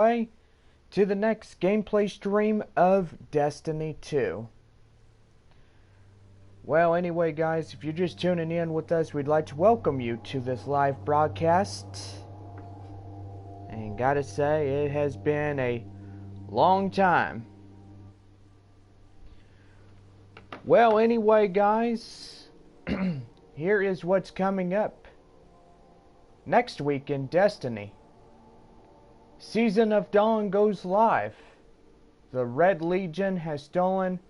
way to the next gameplay stream of Destiny 2. Well, anyway, guys, if you're just tuning in with us, we'd like to welcome you to this live broadcast. And gotta say, it has been a long time. Well, anyway, guys, here is what's coming up next week in Destiny. Season of Dawn goes live. The Red Legion has stolen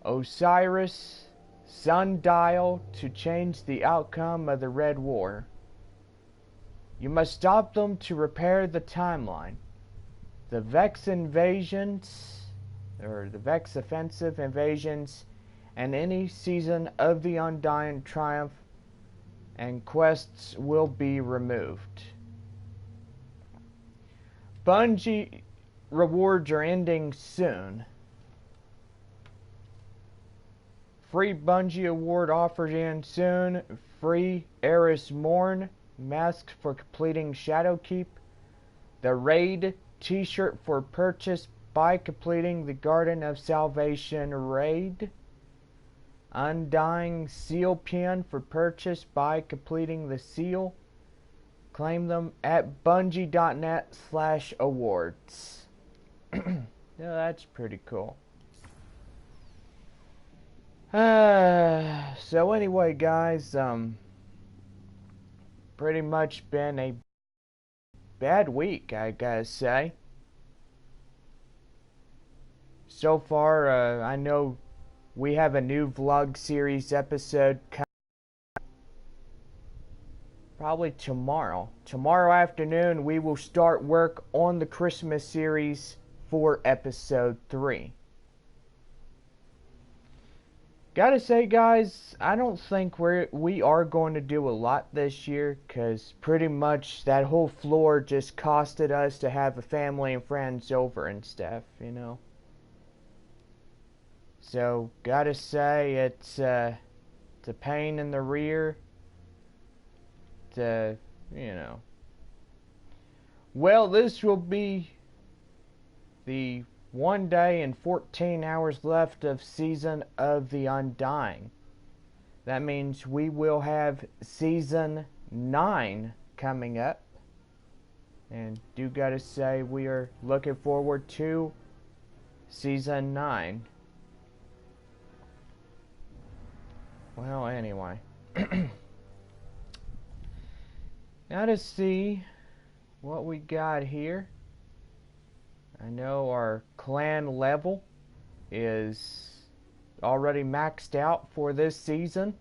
Osiris' sundial to change the outcome of the Red War. You must stop them to repair the timeline. The Vex invasions, or the Vex offensive invasions, and any season of the Undying Triumph and quests will be removed. Bungie rewards are ending soon. Free Bungie award offers end soon. Free Eris Morn mask for completing Shadowkeep. The Raid t-shirt for purchase by completing the Garden of Salvation raid. Undying seal pin for purchase by completing the seal. Claim them at bungie.net/awards. Yeah, that's pretty cool. So anyway, guys, pretty much been a bad week, I gotta say. So far, I know we have a new vlog series episode coming probably tomorrow. Tomorrow afternoon, we will start work on the Christmas series for episode 3. Gotta say, guys, I don't think we are going to do a lot this year, because pretty much that whole floor just costed us to have a family and friends over and stuff, you know. So, gotta say, it's a pain in the rear. You know. Well, this will be the 1 day and 14 hours left of Season of the Undying. That means we will have Season 9 coming up. And do gotta say, we are looking forward to Season 9. Well, anyway. Now to see what we got here. I know our clan level is already maxed out for this season.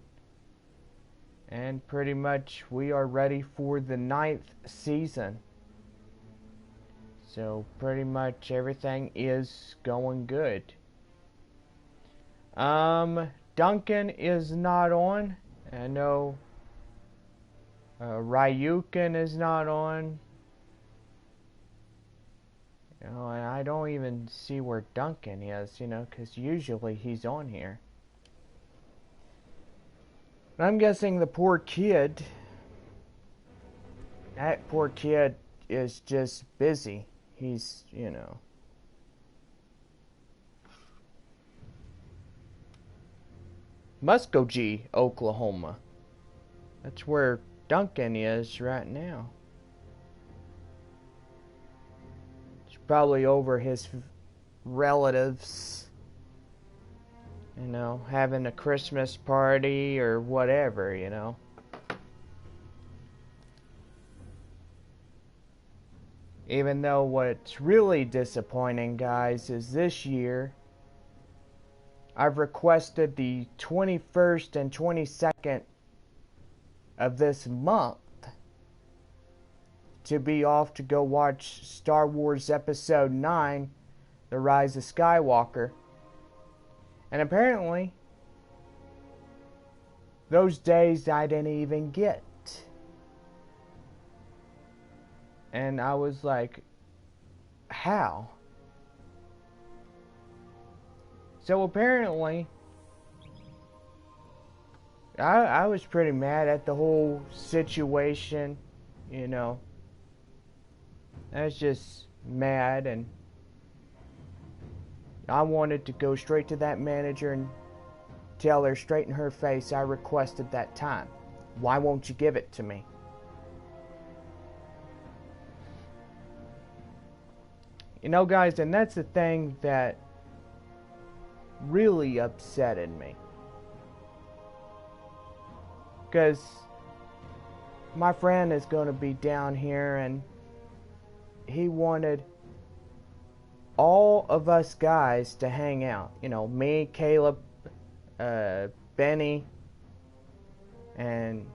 And pretty much we are ready for the 9th season. So pretty much everything is going good. Duncan is not on. I know Ryukin is not on. You know, and I don't even see where Duncan is, you know, because usually he's on here. I'm guessing the poor kid, that poor kid is just busy. He's, you know. Muskogee, Oklahoma. That's where Duncan is right now. He's probably over his relatives, you know, having a Christmas party or whatever, you know. Even though what's really disappointing, guys, is this year I've requested the 21st and 22nd of this month to be off to go watch Star Wars Episode 9, The Rise of Skywalker. And apparently, those days I didn't even get. And I was like, how? So apparently, I was pretty mad at the whole situation, you know. That's just mad, and I wanted to go straight to that manager and tell her straight in her face I requested that time. Why won't you give it to me? You know, guys, and that's the thing that really upsetted me. Because my friend is going to be down here, and he wanted all of us guys to hang out. You know, me, Caleb, Benny, and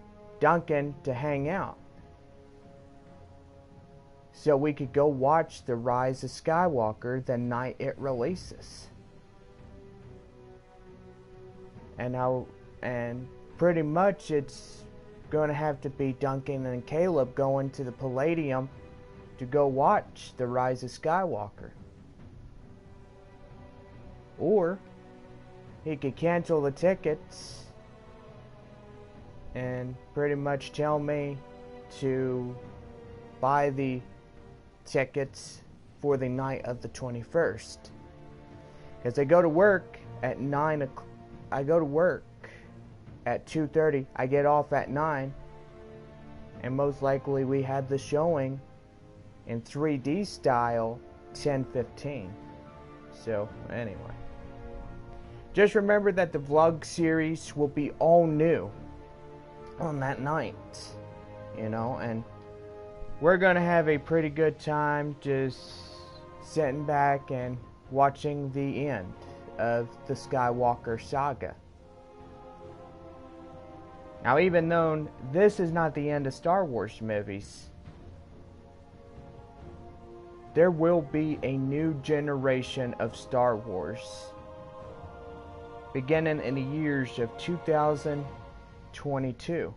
Duncan to hang out. So we could go watch The Rise of Skywalker the night it releases. And pretty much it's going to have to be Duncan and Caleb going to the Palladium to go watch The Rise of Skywalker. Or he could cancel the tickets and pretty much tell me to buy the tickets for the night of the 21st. Because I go to work at 9 o'clock. I go to work at 2:30. I get off at 9. And most likely we have the showing in 3D style 10:15. So anyway, just remember that the vlog series will be all new on that night, you know, and we're gonna have a pretty good time just sitting back and watching the end of the Skywalker saga. Now, even though this is not the end of Star Wars movies, there will be a new generation of Star Wars beginning in the years of 2022.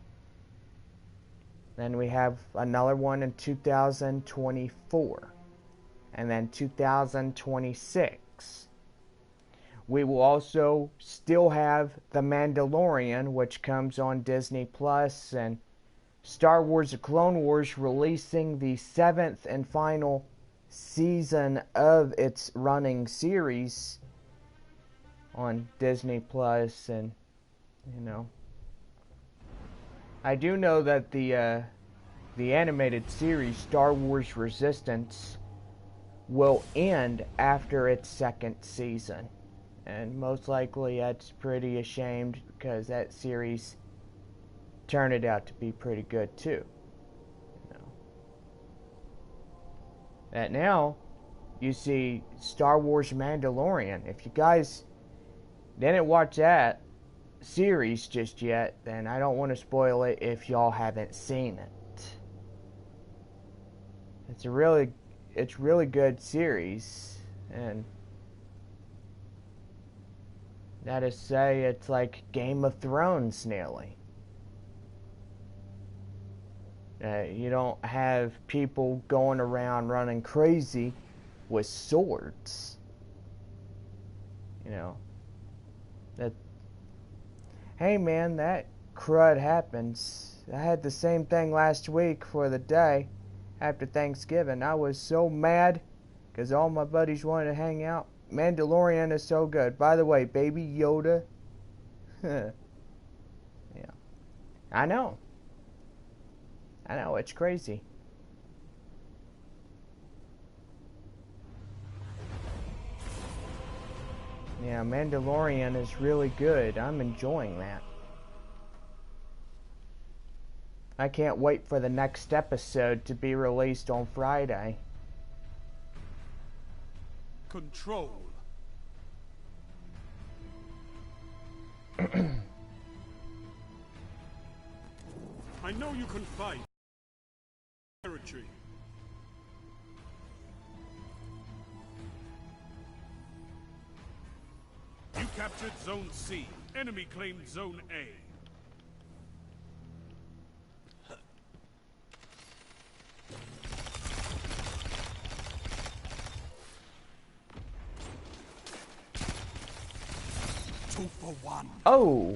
Then we have another one in 2024. And then 2026. We will also still have The Mandalorian, which comes on Disney Plus, and Star Wars: The Clone Wars releasing the 7th and final season of its running series on Disney Plus. And you know, I do know that the animated series Star Wars Resistance will end after its 2nd season, and most likely that's pretty ashamed because that series turned out to be pretty good too. You know, that now you see Star Wars Mandalorian. If you guys didn't watch that series just yet, then I don't want to spoil it if y'all haven't seen it. It's really good series, and that is say it's like Game of Thrones nearly. You don't have people going around running crazy with swords. You know, that, hey man, that crud happens. I had the same thing last week for the day after Thanksgiving. I was so mad because all my buddies wanted to hang out. Mandalorian is so good. By the way, Baby Yoda. Yeah. I know, it's crazy. Yeah, Mandalorian is really good. I'm enjoying that. I can't wait for the next episode to be released on Friday. Control. I know you can fight. Territory. You captured Zone C. Enemy claimed Zone A. Two for one. Oh,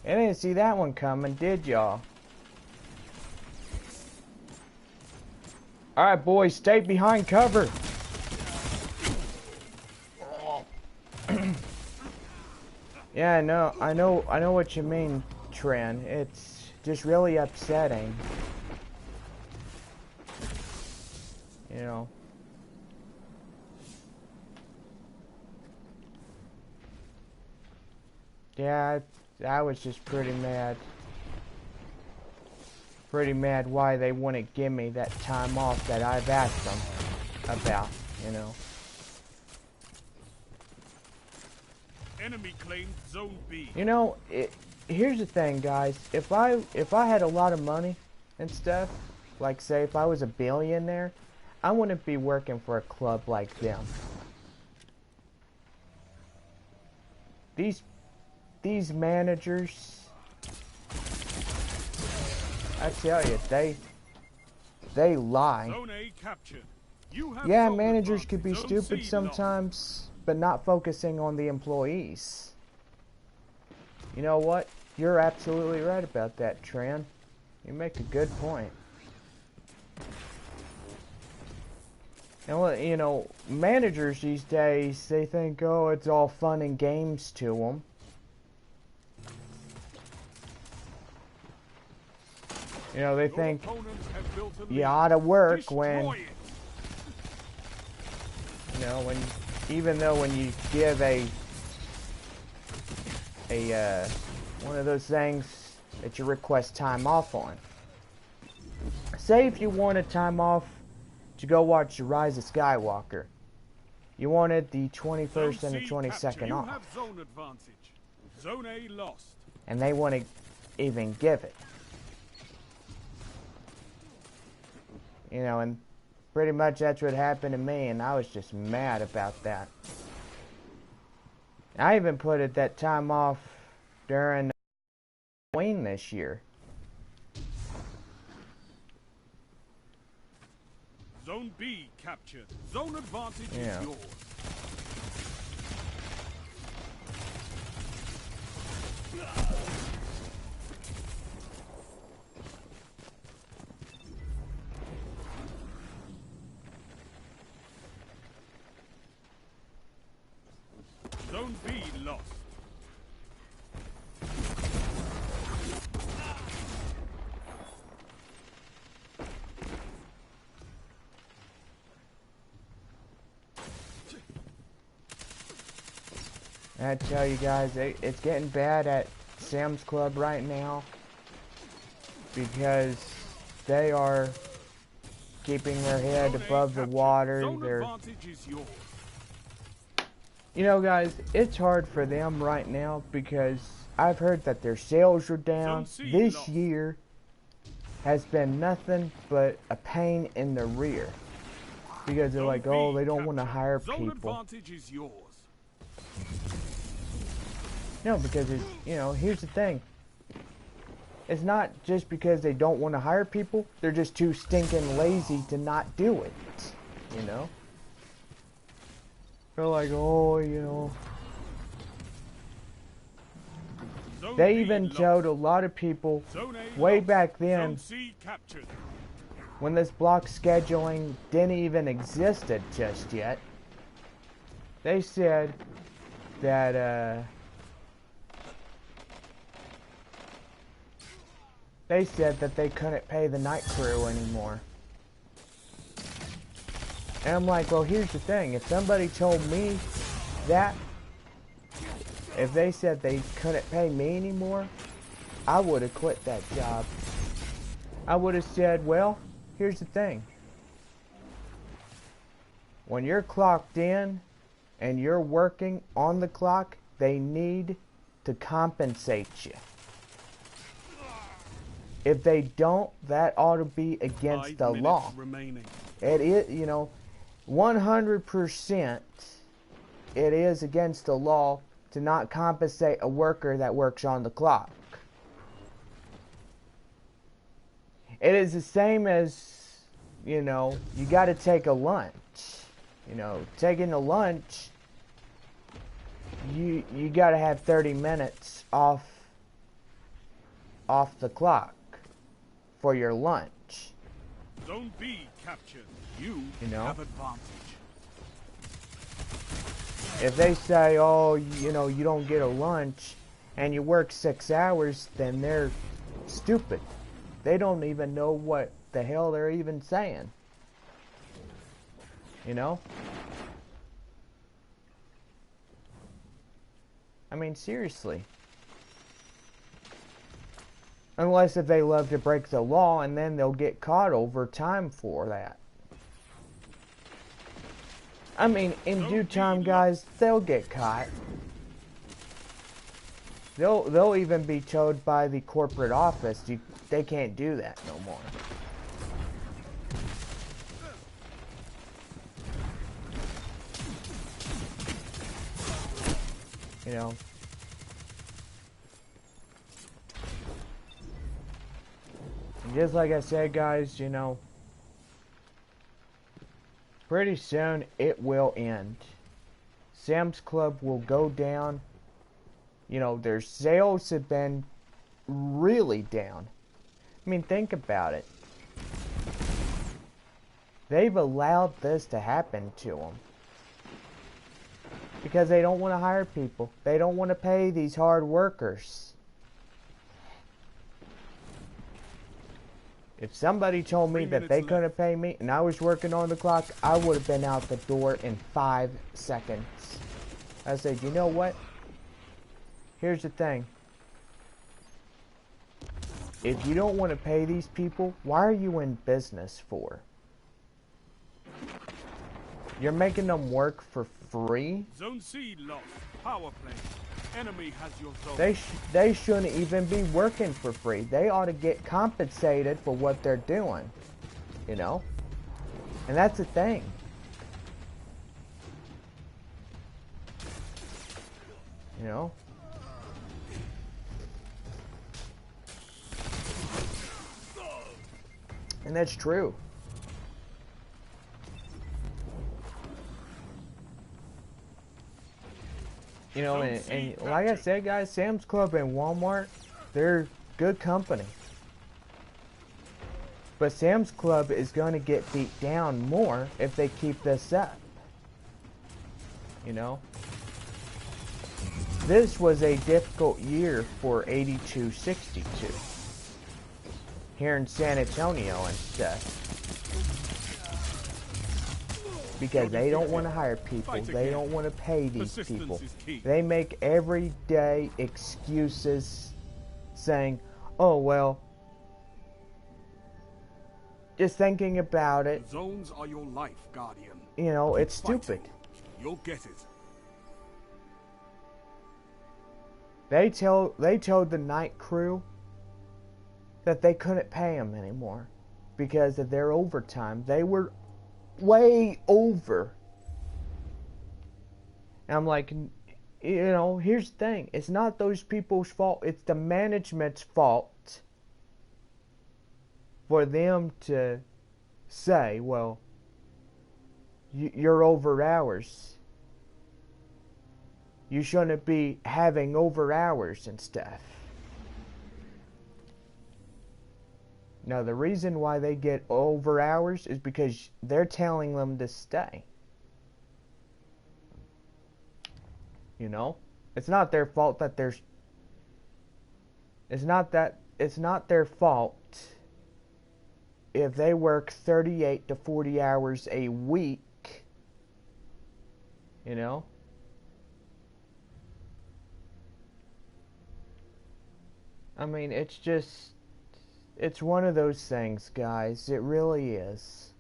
I didn't see that one coming, did y'all? Alright boys, stay behind cover. Yeah, I know what you mean, Tren. It's just really upsetting. You know. Yeah, I was just pretty mad. Pretty mad why they wouldn't give me that time off that I've asked them about, you know. Enemy claimed Zone B. You know, here's the thing, guys. If I had a lot of money and stuff, like say if I was a billionaire, I wouldn't be working for a club like them. These managers, I tell you, they lie. Zone A captured. You have Yeah, zone managers advantage. could be Zone stupid C sometimes, but not focusing on the employees. You know what? You're absolutely right about that, Tran. You make a good point. And you know, managers these days, they think, oh, it's all fun and games to them. You know, they think you ought to work when, you know, even though when you give one of those things that you request time off on. Say if you wanted time off to go watch The Rise of Skywalker. You wanted the 21st and the 22nd off. You have zone advantage. Zone A lost. And they wouldn't even give it. You know, and pretty much that's what happened to me, and I was just mad about that. I even put it that time off during Halloween this year. Zone B captured. Zone advantage is yours. Zone B lost. I tell you guys, it's getting bad at Sam's Club right now because they are keeping their head above the water. You know, guys, it's hard for them right now because I've heard that their sales are down. This year has been nothing but a pain in the rear because they're like, oh, they don't want to hire people. No, because it's, you know, here's the thing. It's not just because they don't want to hire people. They're just too stinking lazy to not do it. You know? They're like, oh, you know. They even showed a lot of people way back then when this block scheduling didn't even existed just yet. They said that, they couldn't pay the night crew anymore. And I'm like, well, here's the thing. If somebody told me that, if they said they couldn't pay me anymore, I would have quit that job. I would have said, well, here's the thing. When you're clocked in and you're working on the clock, they need to compensate you. If they don't, that ought to be against the law. It is, you know, 100% it is against the law to not compensate a worker that works on the clock. It is the same as, you know, you got to take a lunch. You know, taking a lunch, you got to have 30 minutes off the clock for your lunch. Zone B captured. You know? have advantage. If they say, oh, you know, you don't get a lunch and you work 6 hours, then they're stupid. They don't even know what the hell they're even saying. You know? I mean, seriously. Unless if they love to break the law, and then they'll get caught over time for that. I mean, in due time, guys, they'll get caught. They'll even be told by the corporate office, they can't do that no more. You know. And just like I said, guys, you know, pretty soon it will end. Sam's Club will go down. You know, their sales have been really down. I mean, think about it. They've allowed this to happen to them. Because they don't want to hire people. They don't want to pay these hard workers. If somebody told me that they couldn't pay me and I was working on the clock, I would have been out the door in 5 seconds. I said, you know what? Here's the thing. If you don't want to pay these people, why are you in business for? You're making them work for free? Zone C lost. Power play. Enemy has your zone. They shouldn't even be working for free. They ought to get compensated for what they're doing. You know? And that's the thing. You know? And that's true. You know, and like I said, guys, Sam's Club and Walmart, they're good company. But Sam's Club is going to get beat down more if they keep this up. You know? This was a difficult year for 8262. Here in San Antonio and stuff. Because they don't want to hire people. They don't want to pay these people. They make everyday excuses saying, oh, well, just thinking about it. Zones are your life, Guardian. You know, it's stupid. You'll get it. They told the night crew that they couldn't pay them anymore because of their overtime. They were way over. And I'm like, you know, here's the thing. It's not those people's fault. It's the management's fault for them to say, well, you're over hours. You shouldn't be having over hours and stuff. Now, the reason why they get over hours is because they're telling them to stay. You know? It's not their fault that there's... It's not their fault if they work 38 to 40 hours a week. You know? I mean, it's just... It's one of those things, guys. It really is.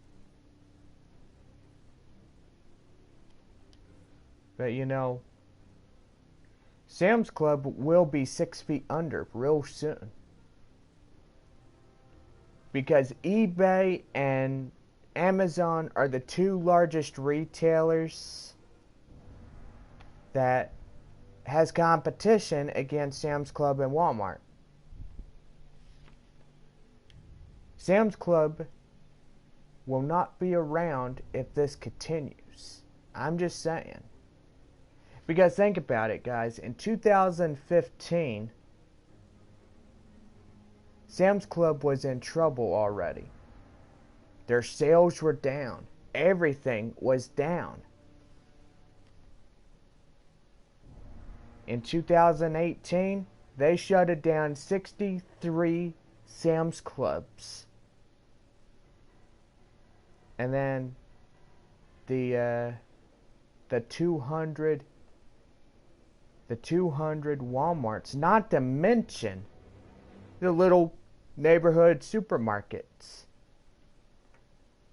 But, you know, Sam's Club will be 6 feet under real soon. Because eBay and Amazon are the 2 largest retailers that has competition against Sam's Club and Walmart. Sam's Club will not be around if this continues. I'm just saying. Because think about it, guys. In 2015, Sam's Club was in trouble already. Their sales were down. Everything was down. In 2018, they shutted down 63 Sam's Clubs. And then the 200 Walmarts, not to mention the little neighborhood supermarkets.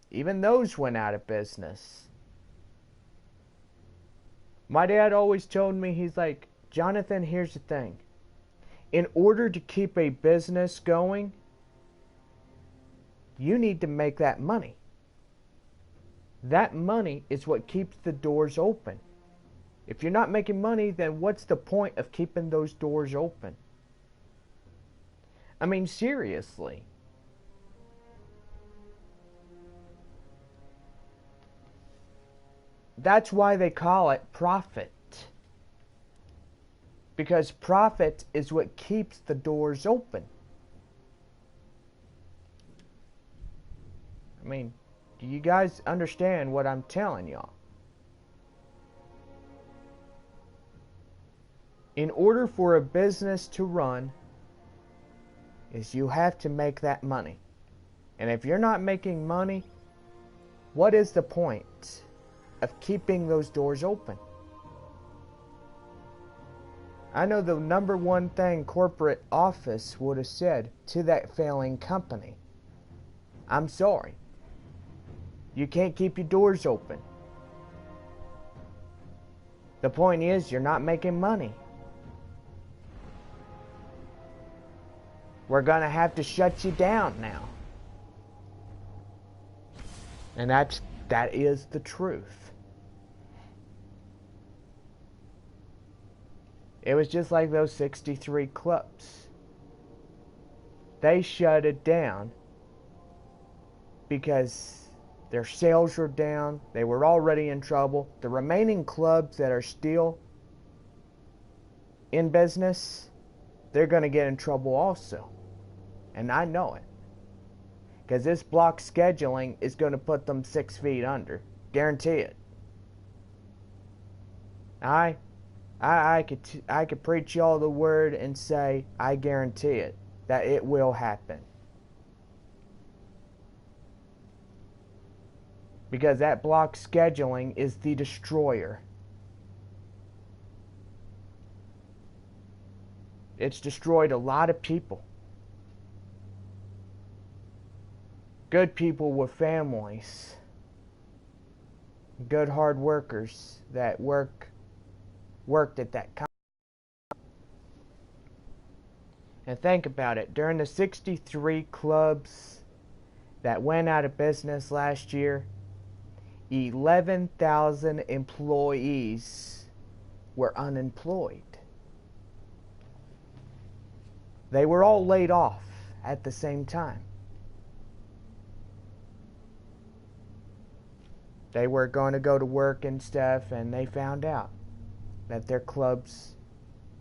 Even those went out of business. My dad always told me, he's like, Jonathan, here's the thing. In order to keep a business going, you need to make that money. That money is what keeps the doors open. If you're not making money, then what's the point of keeping those doors open? I mean, seriously. That's why they call it profit. Because profit is what keeps the doors open. I mean, do you guys understand what I'm telling y'all? In order for a business to run, is you have to make that money. And if you're not making money, what is the point of keeping those doors open? I know the number one thing corporate office would have said to that failing company: I'm sorry, you can't keep your doors open. The point is, you're not making money. We're gonna have to shut you down now. And that is the truth. It was just like those 63 clubs. They shut it down because their sales were down. They were already in trouble. The remaining clubs that are still in business, they're going to get in trouble also. And I know it. Because this block scheduling is going to put them 6 feet under. Guarantee it. I could preach y'all the word and say, I guarantee it, that it will happen. Because that block scheduling is the destroyer. It's destroyed a lot of people. Good people with families. Good hard workers that worked at that company. And think about it. During the 63 clubs that went out of business last year, 11,000 employees were unemployed. They were all laid off at the same time. They were going to go to work and stuff, and they found out that their clubs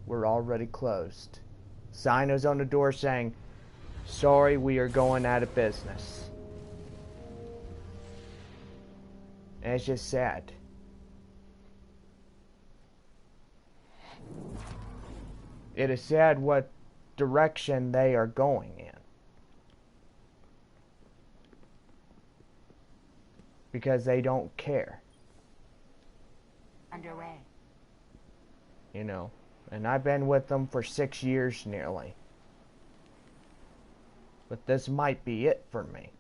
were already closed. Sign was on the door saying, sorry, we are going out of business. And it's just sad. It is sad what direction they are going in. Because they don't care. Underway. You know, and I've been with them for 6 years nearly. But this might be it for me.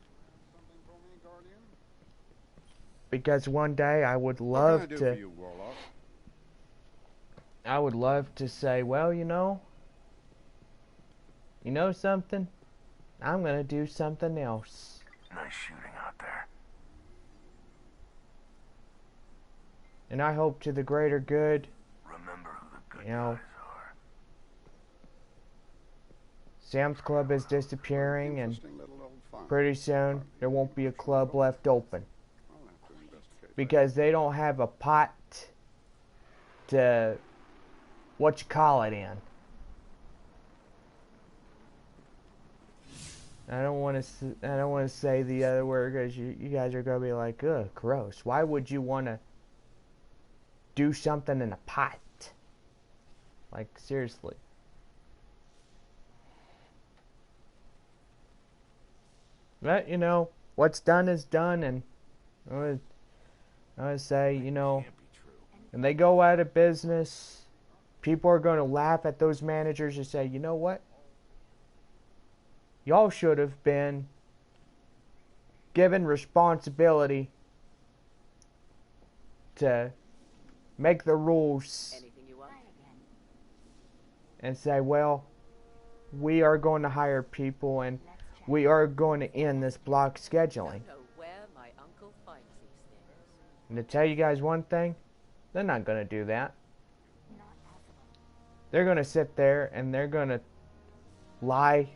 Because one day I would love to say, well, you know something? I'm going to do something else. Nice shooting out there. And I hope to the greater good. Remember who the good You know, guys are. Sam's Club is disappearing, and pretty soon there won't be a club left open. Because they don't have a pot to, what you call it in. I don't want to say the other word, because you guys are going to be like, ugh, gross. Why would you want to do something in a pot? Like, seriously. But, you know, what's done is done, and I would say, you know, when they go out of business, people are going to laugh at those managers and say, you know what? Y'all should have been given responsibility to make the rules and say, well, we are going to hire people and we are going to end this block scheduling. And to tell you guys one thing, they're not going to do that. They're going to sit there and they're going to lie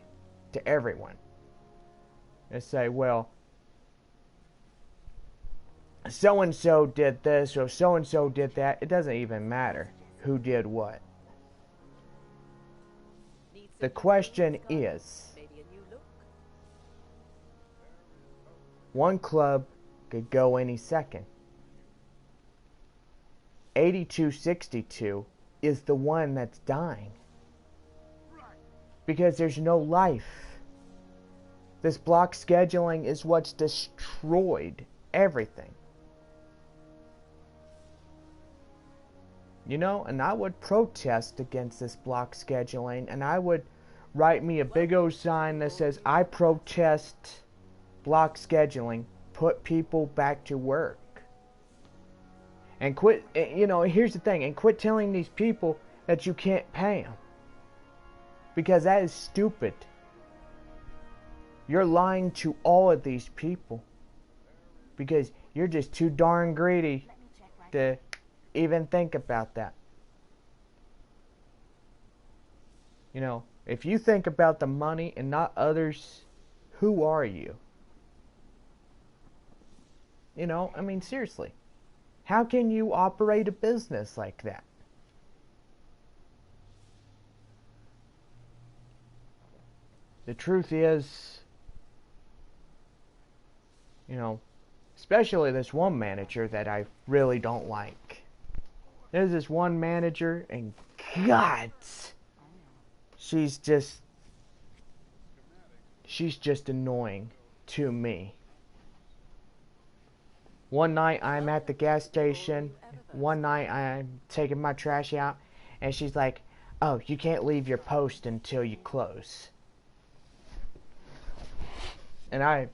to everyone and say, well, so-and-so did this or so-and-so did that. It doesn't even matter who did what. The question is, one club could go any second. 8262 is the one that's dying. Because there's no life. This block scheduling is what's destroyed everything. You know, and I would protest against this block scheduling, and I would write me a big old sign that says, I protest block scheduling, put people back to work. And quit, you know, here's the thing, and quit telling these people that you can't pay them. Because that is stupid. You're lying to all of these people. Because you're just too darn greedy to even think about that. You know, if you think about the money and not others, who are you? You know, I mean, seriously. How can you operate a business like that? The truth is, you know, especially this one manager that I really don't like. There's this one manager, and God, she's just annoying to me. One night I'm at the gas station, one night I'm taking my trash out, and she's like, oh, you can't leave your post until you close. And I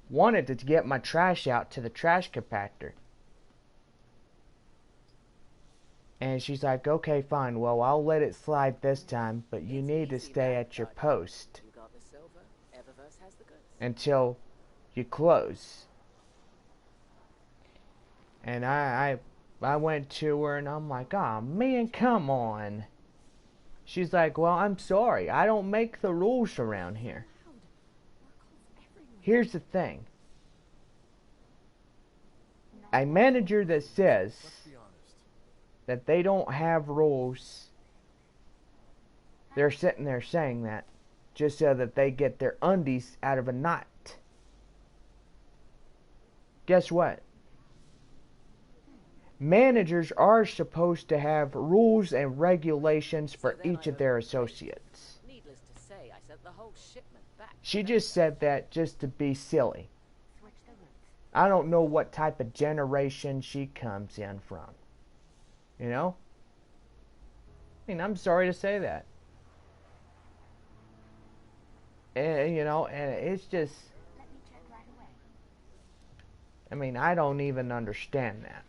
wanted to get my trash out to the trash compactor. And she's like, okay, fine, well, I'll let it slide this time, but you need to stay at your post until you close. And I went to her and I'm like, oh man, come on. She's like, well, I'm sorry, I don't make the rules around here. Here's the thing. A manager that says that they don't have rules, they're sitting there saying that just so that they get their undies out of a knot. Guess what? Managers are supposed to have rules and regulations for each of their associates. Needless to say, I sent the whole shipment back. She just said that just to be silly. I don't know what type of generation she comes in from. You know? I mean, I'm sorry to say that. And, you know, and it's just... I mean, I don't even understand that.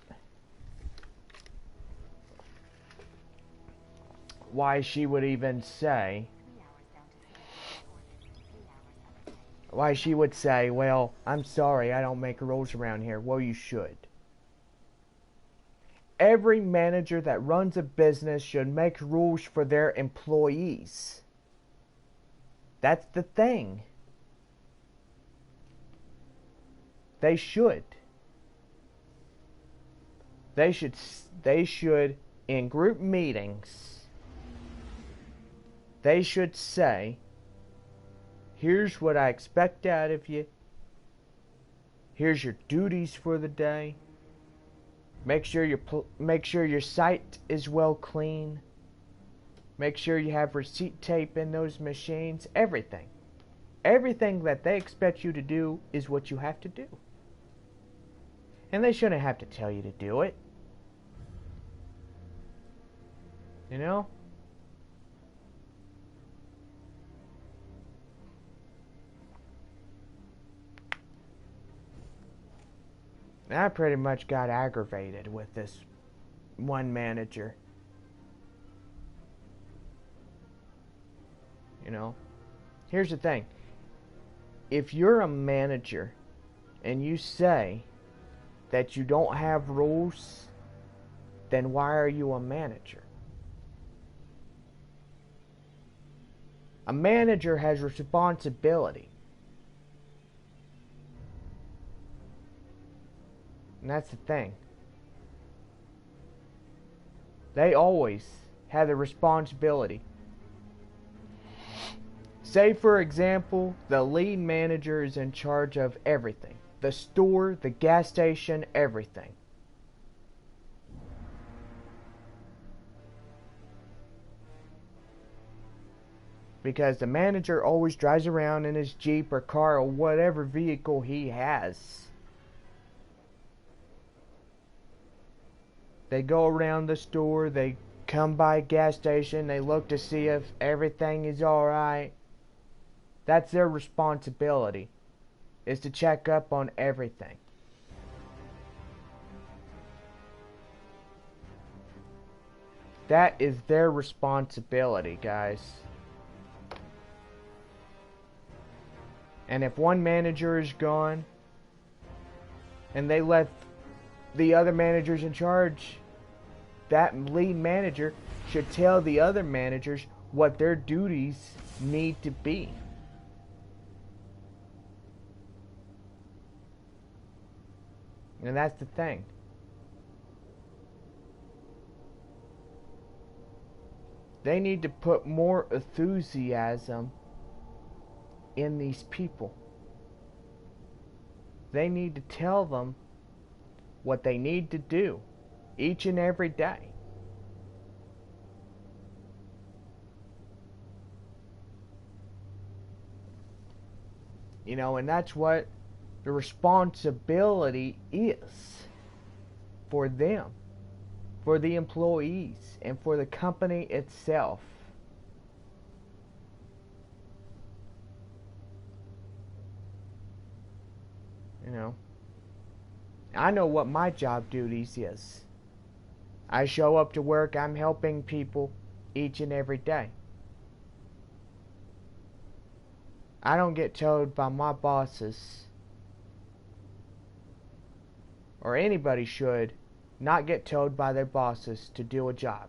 Why she would even say... Why she would say, well, I'm sorry, I don't make rules around here. Well, you should. Every manager that runs a business should make rules for their employees. That's the thing. They should. They should, in group meetings, they should say, here's what I expect out of you. Here's your duties for the day. Make sure your site is well clean. Make sure you have receipt tape in those machines. Everything. Everything that they expect you to do is what you have to do. And they shouldn't have to tell you to do it. You know? I pretty much got aggravated with this one manager. You know? Here's the thing. If you're a manager and you say that you don't have rules, then why are you a manager? A manager has responsibility. And that's the thing. They always have the responsibility. Say, for example, the lead manager is in charge of everything. The store, the gas station, everything. Because the manager always drives around in his Jeep or car or whatever vehicle he has. They go around the store, they come by a gas station, they look to see if everything is alright. That's their responsibility, is to check up on everything. That is their responsibility, guys. And if one manager is gone, and they let the other managers in charge, that lead manager should tell the other managers what their duties need to be. And that's the thing. They need to put more enthusiasm in these people. They need to tell them what they need to do each and every day. You know, and that's what the responsibility is for them, for the employees, and for the company itself. You know, I know what my job duties is. I show up to work, I'm helping people each and every day. I don't get told by my bosses, or anybody should not get told by their bosses to do a job.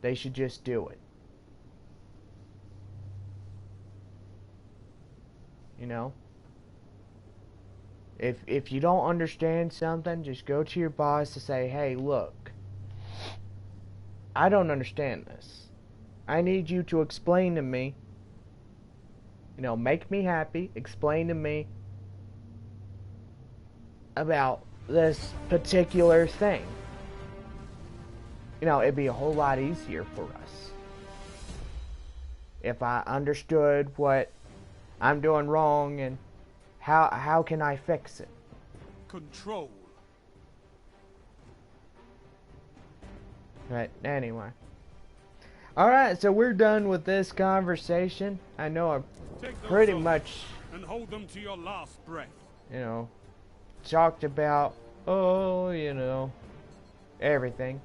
They should just do it. You know? If you don't understand something, just go to your boss to say, hey, look, I don't understand this. I need you to explain to me, you know, make me happy, explain to me about this particular thing. You know, it'd be a whole lot easier for us if I understood what I'm doing wrong and how can I fix it. Control. But anyway. Alright, so we're done with this conversation. I know I pretty much, and hold them to your last breath. you know, talked about, oh, you know, everything.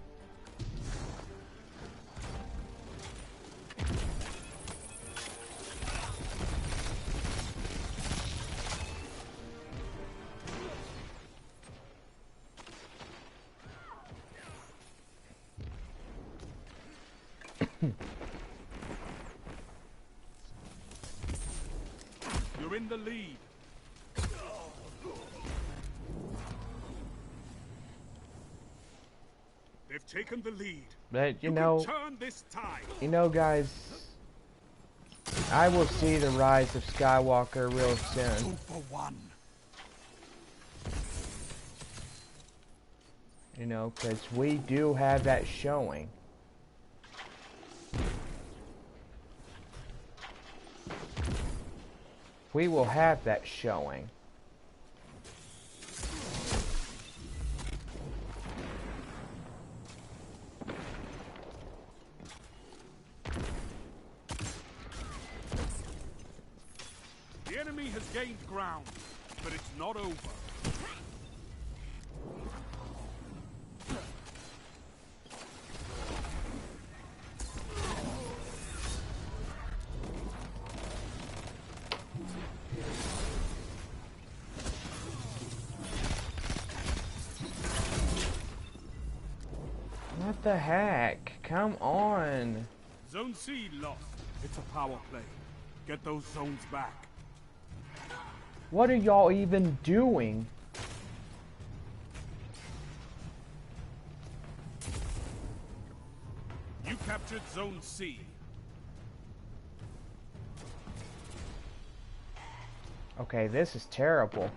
You're in the lead. They've taken the lead. But you can know, turn this tide. guys, I will see the rise of Skywalker real soon. 2 for 1. You know, because we do have that showing. we will have that showing. The enemy has gained ground, but it's not over. What the heck? Come on. Zone C lost. It's a power play. Get those zones back. What are y'all even doing? You captured Zone C. Okay, this is terrible.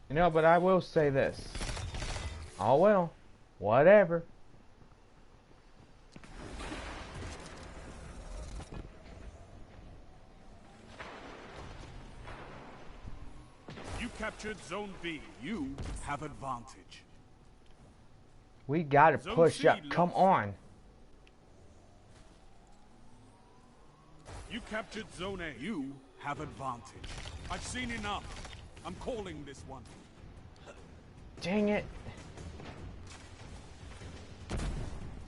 You know, but I will say this. Oh well, whatever. You captured Zone B. You have advantage. We gotta Zone push C up. Come lost. on. You captured Zone A. You have advantage. I've seen enough. I'm calling this one. Dang it.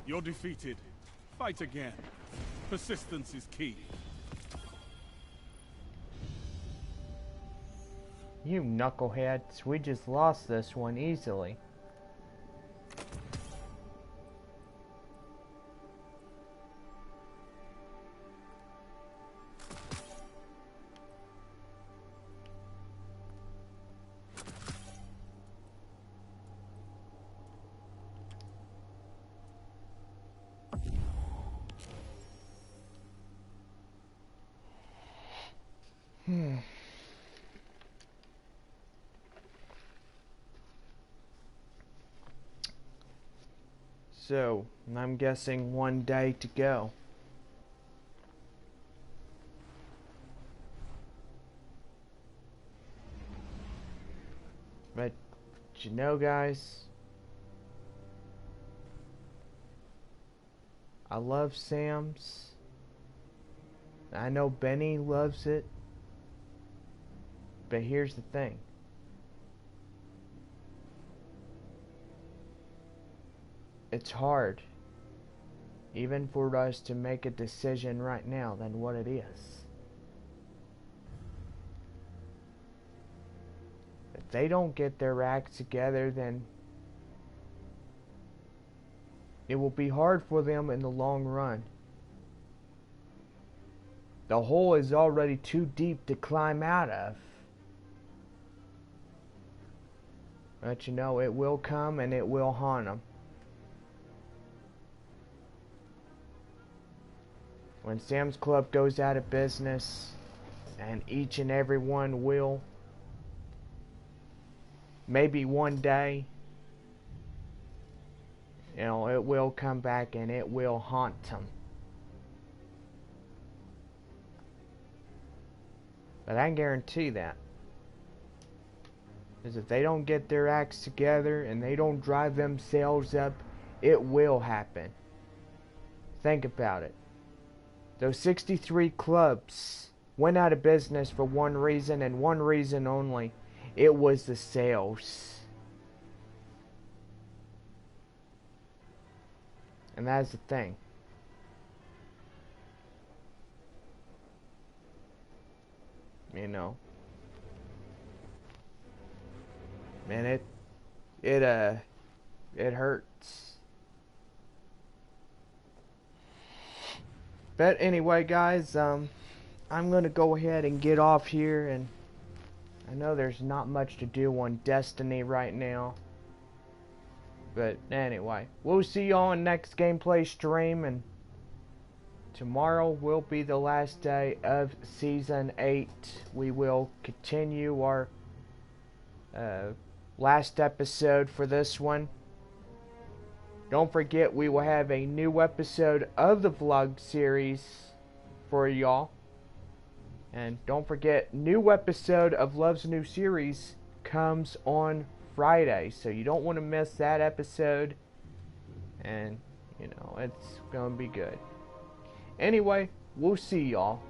You're defeated. Fight again. Persistence is key. You knuckleheads, we just lost this one easily. So, I'm guessing one day to go. But, you know, guys, I love Sam's. I know Benny loves it. But here's the thing. It's hard, even for us to make a decision right now than what it is. If they don't get their act together, then it will be hard for them in the long run. The hole is already too deep to climb out of. But you know, it will come and it will haunt them. When Sam's Club goes out of business, and each and every one will, maybe one day, you know, it will come back and it will haunt them. But I can guarantee that. Because if they don't get their acts together and they don't drive themselves up, it will happen. Think about it. Those 63 clubs went out of business for one reason and one reason only. It was the sales. And that's the thing. You know. Man, it hurts. But anyway, guys, I'm gonna go ahead and get off here, and I know there's not much to do on Destiny right now. But anyway, we'll see y'all in next gameplay stream, and tomorrow will be the last day of Season 8. We will continue our last episode for this one. Don't forget, we will have a new episode of the vlog series for y'all. And don't forget, new episode of Love's New Series comes on Friday, so you don't want to miss that episode, and you know, it's gonna be good. Anyway, we'll see y'all.